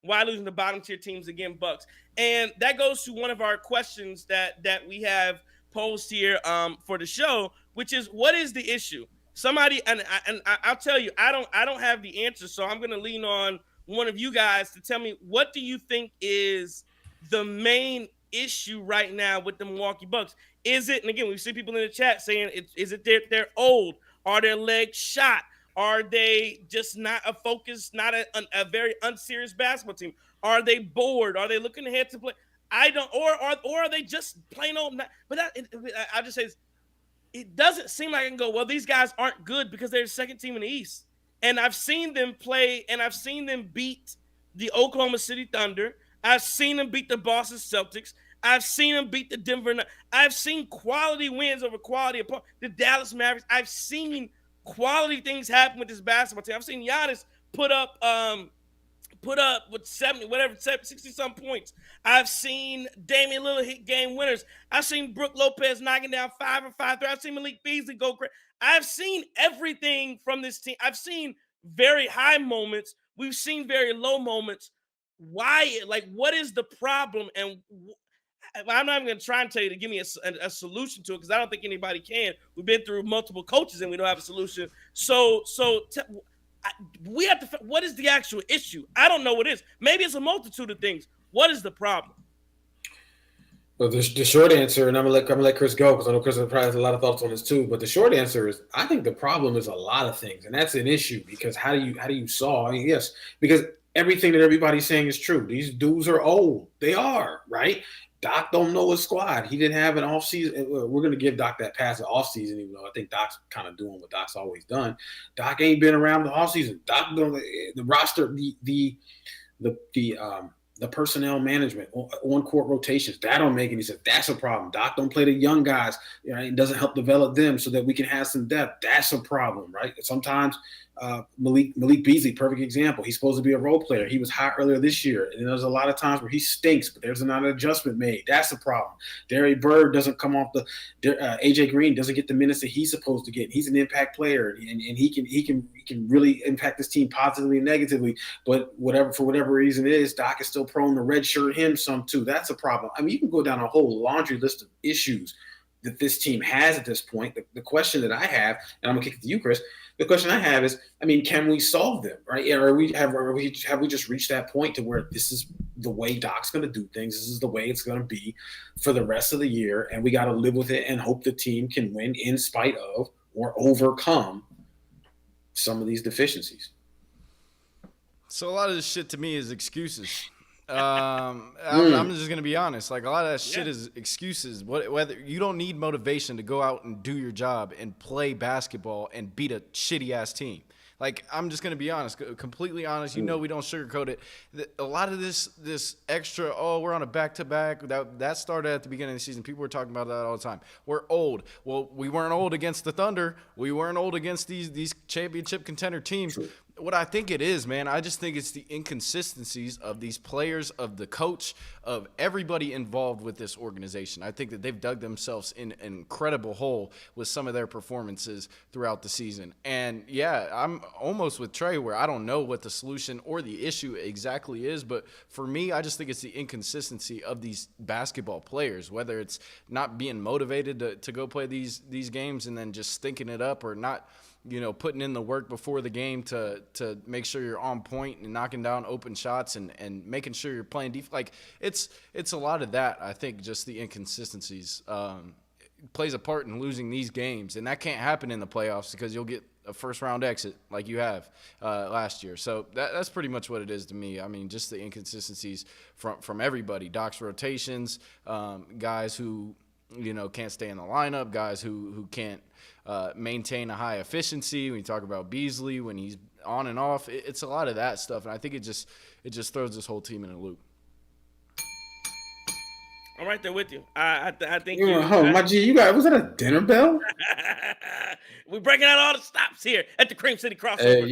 Why losing to bottom tier teams again, Bucks? And that goes to one of our questions that we have posed here for the show, which is, what is the issue? Somebody, I'll tell you, I don't have the answer, so I'm going to lean on one of you guys to tell me, what do you think is the main issue right now with the Milwaukee Bucks? Is it, and again, we see people in the chat saying, is it they're old? Are their legs shot? Are they just not a focus, not a very unserious basketball team? Are they bored? Are they looking ahead to play? I don't, or are they just plain old? Not, but I'll just say this. It doesn't seem like I can go, well, these guys aren't good because they're the second team in the East. And I've seen them play, and I've seen them beat the Oklahoma City Thunder. I've seen them beat the Boston Celtics. I've seen them beat the Denver Nuggets. With seen quality wins over quality opponents. The Dallas Mavericks. I've seen quality things happen with this basketball team. I've seen Giannis put up with 60-some points. I've seen Damian Lillard hit game winners. I've seen Brook Lopez knocking down 5 or 5 3. I've seen Malik Beasley go crazy. I've seen everything from this team. I've seen very high moments. We've seen very low moments. Why? Like, what is the problem? And I'm not even going to try and tell you to give me a solution to it, because I don't think anybody can. We've been through multiple coaches and we don't have a solution. We have to. What is the actual issue? I don't know what it is. Maybe it's a multitude of things. What is the problem? Well, the short answer, and I'm gonna let Chris go, because I know Chris probably has a lot of thoughts on this too. But the short answer is, I think the problem is a lot of things, and that's an issue, because how do you solve? I mean, yes, because everything that everybody's saying is true. These dudes are old. They are, right? Doc don't know his squad. He didn't have an offseason. We're going to give Doc that pass of offseason, even though I think Doc's kind of doing what Doc's always done. Doc ain't been around the offseason. Doc, the roster, the personnel management, on-court rotations, that don't make any sense. That's a problem. Doc don't play the young guys. It doesn't help develop them so that we can have some depth. That's a problem, right? Sometimes Malik Beasley, perfect example. He's supposed to be a role player. He was hot earlier this year, and there's a lot of times where he stinks, but there's not an adjustment made. That's a problem. Derek Bird doesn't come off AJ Green doesn't get the minutes that he's supposed to get. He's an impact player, and he can really impact this team positively and negatively. But for whatever reason it is, Doc is still prone to redshirt him some too. That's a problem. I mean, you can go down a whole laundry list of issues that this team has at this point. The question that I have, and I'm gonna kick it to you, Chris. The question I have is, I mean, can we solve them, right? Or have we just reached that point to where this is the way Doc's going to do things? This is the way it's going to be for the rest of the year, and we got to live with it and hope the team can win in spite of or overcome some of these deficiencies. So a lot of this shit to me is excuses. I'm just gonna be honest. Like, a lot of that shit is excuses. Whether you don't need motivation to go out and do your job and play basketball and beat a shitty ass team. Like, I'm just gonna be honest, completely honest. You know, we don't sugarcoat it. A lot of this extra, we're on a back-to-back. That started at the beginning of the season. People were talking about that all the time. We're old. Well, we weren't old against the Thunder. We weren't old against these championship contender teams. True. What I think it is, man, I just think it's the inconsistencies of these players, of the coach, of everybody involved with this organization. I think that they've dug themselves in an incredible hole with some of their performances throughout the season. And, yeah, I'm almost with Trey, where I don't know what the solution or the issue exactly is. But for me, I just think it's the inconsistency of these basketball players, whether it's not being motivated to go play these games and then just stinking it up, or not – putting in the work before the game to make sure you're on point and knocking down open shots and making sure you're playing defense. Like, it's a lot of that. I think just the inconsistencies plays a part in losing these games, and that can't happen in the playoffs because you'll get a first-round exit like you have last year. So that's pretty much what it is to me. I mean, just the inconsistencies from everybody. Doc's rotations, guys who can't stay in the lineup, guys who can't maintain a high efficiency. When you talk about Beasley, when he's on and off, it's a lot of that stuff, and I think it just throws this whole team in a loop. I'm right there with you. I think my G, was that a dinner bell? We're breaking out all the stops here at the Cream City Crossover.